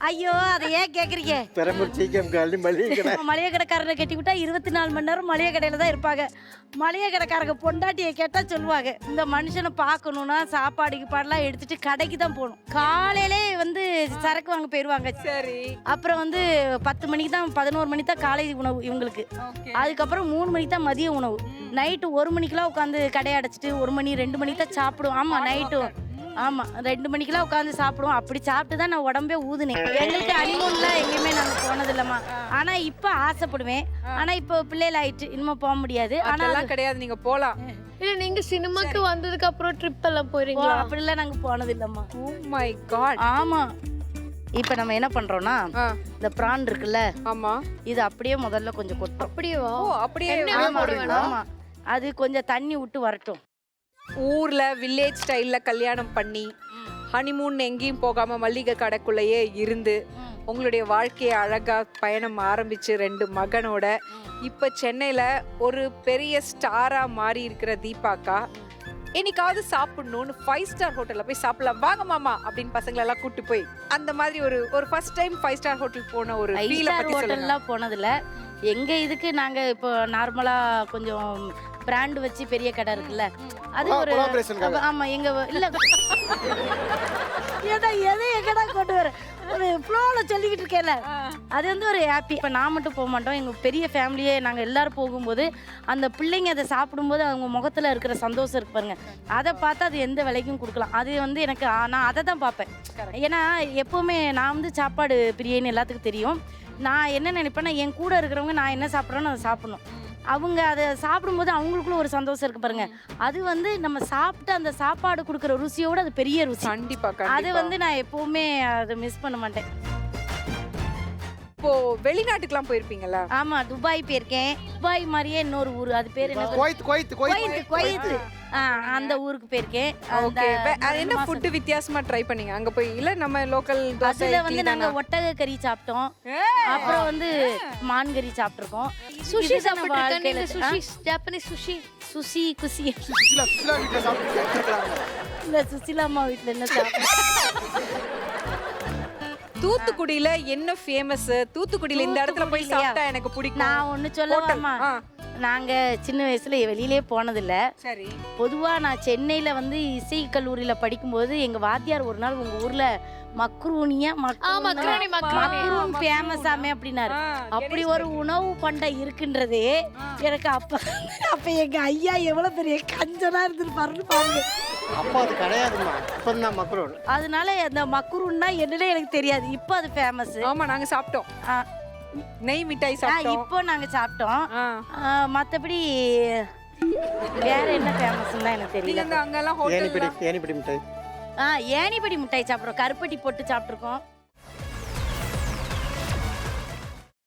ஐயோ அதை ஏன் கேக்குறீங்க? பெரம்பூர் சீக்கிரம் காலனி மளிகை கடை. மளிகை கடைக்காரரை கட்டி விட்டா 24 மணி நேரம் மளிகை கடையில தான் இருப்பாங்க. மளிகை கடைக்காரங்க பொண்டாட்டியை கேட்டா சொல்லுவாங்க, இந்த மனுஷனை பார்க்கணும்னா சாப்பாடுக்கு பாடலாம் எடுத்துட்டு கடைக்கு தான் போகணும். காலையிலே வந்து சரக்கு வாங்க போயிடுவாங்க. சரி. அப்புறம் வந்து 10 மணிக்கு தான் 11 மணிக்கு தான் காலை உணவு இவங்களுக்கு. அதுக்கப்புறம் 3 மணிக்கு தான் மதிய உணவு. நைட்டு 1 மணிக்கெல்லாம் உட்காந்து கடையை அடைச்சிட்டு 1 மணி 2 மணிக்கு தான் சாப்பிடுவோம். ஆமா நைட்டு ஆமா 2 மணிக்கெல்லாம் உட்காந்து சாப்பிடுவோம். அப்படி சாப்பிட்டு தான் நான் உடம்பே ஊதுனேன். எங்களுக்கு ஹனிமூன்லாம் எங்கேயுமே நாங்க போனது இல்லம்மா. ஆனா இப்ப ஆசைப்படுவேன். ஆனா இப்போ பிள்ளைகள் ஆயிட்டு இனிமே போக முடியாது. ஆனா அதெல்லாம் கிடையாது, நீங்க போலாம். இல்ல நீங்க சினிமாக்கு வந்ததுக்கு அப்புறம் ட்ரிப் எல்லாம் போறீங்களா? அப்படிலாம் நாங்க போனது இல்லம்மா. Oh my God. ஆமா இப்ப நம்ம என்ன பண்றோம்னா இந்த பிரான் இருக்குல்ல, ஆமா, இது அப்படியே முதல்ல கொஞ்சம் கொட்டும். அப்படியேவா? ஓ அப்படியே என்ன போடுவேனா? ஆமா அது கொஞ்சம் தண்ணி விட்டு வரட்டும். ஊர்ல வில்லேஜ் ஸ்டைல்ல கல்யாணம் பண்ணி ஹனிமூன் எங்கேயும் போகாம மல்லிகை கடைக்குள்ளேயே இருந்து உங்களுடைய வாழ்க்கையை அழகா பயணம் ஆரம்பிச்சு 2 மகனோட இப்ப சென்னையில ஒரு பெரிய ஸ்டாரா மாறி இருக்கிற தீபாக்கா என்னைக்காவது சாப்பிடணும்னு 5 ஸ்டார் ஹோட்டல்ல போய் சாப்பிடலாம் வாங்க மாமா அப்படின்னு பசங்களை எல்லாம் கூட்டு போய் அந்த மாதிரி ஒரு ஃபர்ஸ்ட் டைம் 5 ஸ்டார் ஹோட்டல் போன ஒரு ஃபீலை பத்தி சொல்லுங்க. ஹோட்டல்லாம் போனதில்ல. எங்க இதுக்கு நாங்க இப்போ நார்மலா கொஞ்சம் பிராண்ட் வச்சு பெரிய கடை இருக்குல்ல, அது ஒரு ஆமா எங்க இல்ல எதை எங்கடா கொண்டு வர ஒரு ஃப்ளோல சொல்லிக்கிட்டு இருக்கேன்ல, அது வந்து ஒரு ஹாப்பி. இப்போ நான் மட்டும் போக மாட்டோம், எங்க பெரிய ஃபேமிலியே நாங்கள் எல்லாரும் போகும்போது அந்த பிள்ளைங்க அதை சாப்பிடும்போது அவங்க முகத்துல இருக்கிற சந்தோஷம் இருக்கு பாருங்க, அதை பார்த்து அது எந்த விலைக்கும் கொடுக்கலாம். அது வந்து எனக்கு நான் அதை தான் பார்ப்பேன். ஏன்னா எப்பவுமே நான் வந்து சாப்பாடு பிரியன்னு எல்லாத்துக்கும் தெரியும். நான் என்ன நினைப்பேன்னா என் கூட இருக்கிறவங்க நான் என்ன சாப்பிட்றேன்னு அதை சாப்பிடணும். அவங்க அதை சாப்பிடும்போது அவங்களுக்குள்ள ஒரு சந்தோஷம் இருக்கு பாருங்க, அது வந்து நம்ம சாப்பிட்டு அந்த சாப்பாடு கொடுக்குற ருசியோட அது பெரிய ருசி. கண்டிப்பா அது வந்து நான் எப்பவுமே அதை மிஸ் பண்ண மாட்டேன். இப்போ வெளிநாட்டுக்குலாம் போயிருப்பீங்கல்ல? ஆமா துபாய் போயிருக்கேன். துபாய் மாதிரியே இன்னொரு ஊர், அது பேர் என்ன? குவைத். அந்த ஊருக்கு போயிருக்கேன். ஓகே, அது என்ன ஃபுட் வித்தியாசமா ட்ரை பண்ணீங்க அங்க போய்? இல்ல நம்ம லோக்கல் தோசை அதுல வந்து நாங்க ஒட்டக கறி சாப்பிட்டோம். அப்புறம் வந்து மான் கறி சாப்பிட்டுருக்கோம். சுஷி சாப்பிட்டுருக்கேன். நீங்க சுஷி ஜாப்பனீஸ் சுஷி சுஷி குசி இல்ல சுசிலா அம்மா வீட்டுல என்ன சாப்பிட்டேன். தூத்துக்குடியில என்ன ஃபேமஸ்? தூத்துக்குடியில இந்த இடத்துல போய் சாப்பிட்டா எனக்கு பிடிக்கும். நான் ஒண்ணு சொல்லவாமா, நாங்க சின்ன வயசுல வெளியிலே போனதில்ல. சரி. பொதுவா நான் சென்னையில வந்து இசை கல்லூரியில படிக்கும்போது எங்க வாத்தியார் ஒரு நாள் உங்க ஊர்ல மக்ரூனியா மக்ரூன் ஃபேமஸாமே அப்படின்னாரு. அப்படி ஒரு உணவு பண்டை இருக்குன்றதே எனக்கு அப்ப எங்க ஐயா எவ்வளவு பெரிய கஞ்சனா இருந்திருப்பாருன்னு பாருங்க. அப்ப அது கிடையாதுமா, இப்பதான் மக்ரூன். அதனால அந்த மக்ரூன்னா என்னன்னே எனக்கு தெரியாது. இப்போ அது ஃபேமஸ். ஆமா நாங்க சாப்பிட்டோம். நெய் மிட்டாய் சாப்பிட்டோம். இப்போ நாங்க சாப்பிட்டோம். மத்தபடி வேற என்ன ஃபேமஸ்னா எனக்கு தெரியல. நீங்க அங்கலாம் ஹோட்டல்ல ஏனிப்படி மிட்டாய். ஏனிப்படி மிட்டாய் சாப்பிடுறோம். கருப்பட்டி போட்டு சாப்பிட்டுருக்கோம்.